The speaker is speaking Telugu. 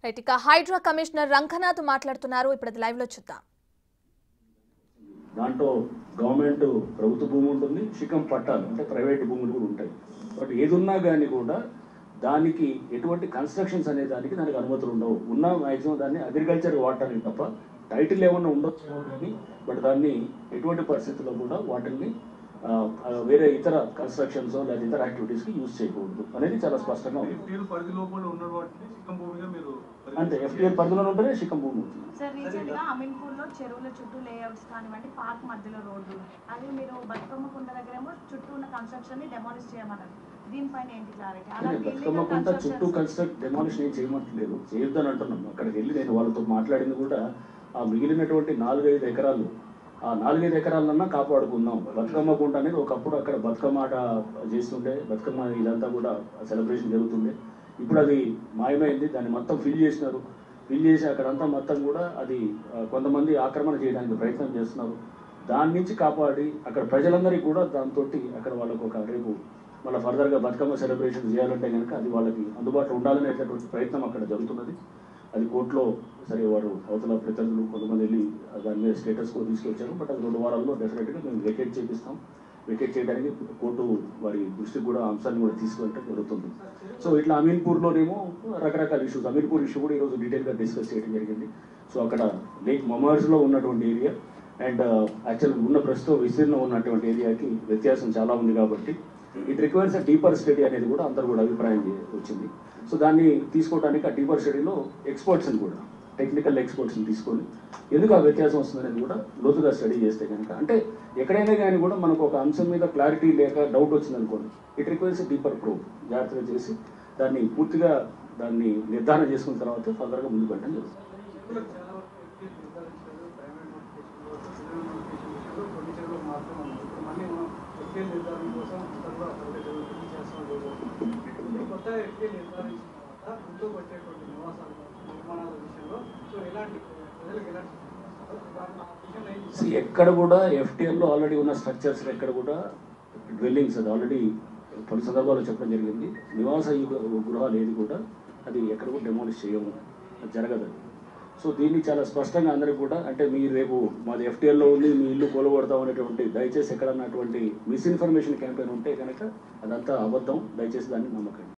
రైట్ ఇక హైడ్రా కమిషనర్ రంగనాథ్ మాట్లాడుతున్నారు. ఇప్పుడు లైవ్ లో చూద్దాం. దాంట్లో గవర్నమెంట్ ప్రభుత్వ భూమి ఉంటుంది, శిఖం పట్టాలు అంటే ప్రైవేట్ భూములు కూడా ఉంటాయి. బట్ ఏదున్నా కానీ కూడా దానికి ఎటువంటి కన్స్ట్రక్షన్స్ అనే దానికి అనుమతులు ఉండవు. ఉన్న మ్యాక్సిమం దాన్ని అగ్రికల్చర్ వాడటానికి తప్ప టైటిల్ ఏమన్నా ఉండొచ్చు కానీ బట్ దాన్ని ఎటువంటి పరిస్థితుల్లో కూడా వాటిని వేరే ఇతర కన్స్ట్రక్షన్స్ లేదా ఇతర యాక్టివిటీస్ కి యూజ్ చేయకూడదు అనేది చాలా స్పష్టంగా ఉంది. అంటే ఎఫ్టీఎల్ పరిధిలో ఉంటేనే శిఖం భూమి. సార్ రీసెంట్ గా అమీన్పూర్ లో చెరువుల చుట్టూ లేఅవుట్స్ కానివ్వండి, పార్క్ మధ్యలో రోడ్డు, అది మీరు బతుకమ్మ కుంట దగ్గరేమో చుట్టూ ఉన్న కన్స్ట్రక్షన్ ని డెమాలిష్ చేయమన్నారు. దీనిపైన ఏంటి క్లారిటీ? బతుకమ్మ కుంట చుట్టూ డెమాలిష్ ఏం చేయమంటలేదు, చేయొద్దని అంటున్నాం. అక్కడికి వెళ్ళి నేను వాళ్ళతో మాట్లాడింది కూడా ఆ మిగిలినటువంటి 4-5 ఎకరాలు, ఆ 4-5 ఎకరాలన్నా కాపాడుకుందాం. బతుకమ్మ కుంట అనేది ఒకప్పుడు అక్కడ బతుకమ్మ ఆట చేస్తుండే, బతుకమ్మ ఇదంతా కూడా సెలబ్రేషన్ జరుగుతుండే. ఇప్పుడు అది మాయమైంది, దాన్ని మొత్తం ఫిల్ చేసినారు. ఫిల్ చేసి అక్కడంతా మొత్తం కూడా అది కొంతమంది ఆక్రమణ చేయడానికి ప్రయత్నం చేస్తున్నారు. దాని నుంచి కాపాడి అక్కడ ప్రజలందరికీ కూడా దాంతో అక్కడ వాళ్ళకు ఒక రేపు మళ్ళీ ఫర్దర్గా బతుకమ్మ సెలబ్రేషన్ చేయాలంటే కనుక అది వాళ్ళకి అందుబాటులో ఉండాలనేటటువంటి ప్రయత్నం అక్కడ జరుగుతున్నది. అది కోర్టులో సరే వారు అవతల ప్రతినిధులు కొంతమంది వెళ్ళి దాని మీద స్టేటస్ కూడా తీసుకొచ్చారు. బట్ అది 2 వారాల్లో డెఫినెట్గా మేము వెకేట్ చేపిస్తాం. వెకేట్ చేయడానికి కోర్టు వారి దృష్టికి కూడా అంశాన్ని కూడా తీసుకెళ్ళడం జరుగుతుంది. సో ఇట్లా అమీన్పూర్లోనేమో రకరకాల ఇష్యూస్, అమీన్పూర్ ఇష్యూ కూడా ఈరోజు డీటెయిల్గా డిస్కస్ చేయడం జరిగింది. సో అక్కడ లేక్ మమర్స్లో ఉన్నటువంటి ఏరియా అండ్ యాక్చువల్ ఉన్న ప్రస్తుతం విస్తీర్ణం ఉన్నటువంటి ఏరియాకి వ్యత్యాసం చాలా ఉంది కాబట్టి it requires a deeper study అనేది కూడా అందరూ కూడా అభిప్రాయం వచ్చింది. సో దాన్ని తీసుకోవడానికి ఆ డీపర్ స్టడీలో ఎక్స్పర్ట్స్ని కూడా టెక్నికల్ ఎక్స్పర్ట్స్ని తీసుకొని ఎందుకు ఆ వ్యత్యాసం వస్తుందనేది కూడా లోతుగా స్టడీ చేస్తే కనుక, అంటే ఎక్కడైనా కానీ కూడా మనకు ఒక అంశం మీద క్లారిటీ లేక డౌట్ వచ్చిందనుకోండి, ఇట్ రిక్వైర్స్ డీపర్ ప్రూవ్, జాగ్రత్తగా చేసి దాన్ని పూర్తిగా దాన్ని నిర్ధారణ చేసుకున్న తర్వాత ఫర్దర్గా ముందుకు వెళ్ళడం జరుగుతుంది. ఎక్కడ కూడా ఎఫ్టీఎల్లో ఆల్రెడీ ఉన్న స్ట్రక్చర్స్ ఎక్కడ కూడా డ్వెల్లింగ్స్ అది ఆల్రెడీ పలు సందర్భాల్లో చెప్పడం జరిగింది. నివాస గృహాలు ఏది కూడా అది ఎక్కడ కూడా డెమాలిష్ చేయము, అది జరగదు. సో దీన్ని చాలా స్పష్టంగా అందరికీ కూడా, అంటే మీరు రేపు మాది ఎఫ్టీఎల్లో ఉంది మీ ఇల్లు కూలగొడతాం అనేటువంటి దయచేసి ఎక్కడన్నటువంటి మిస్ఇన్ఫర్మేషన్ క్యాంపెయిన్ ఉంటే కనుక అదంతా అబద్ధం. దయచేసి దాన్ని నమ్మకండి.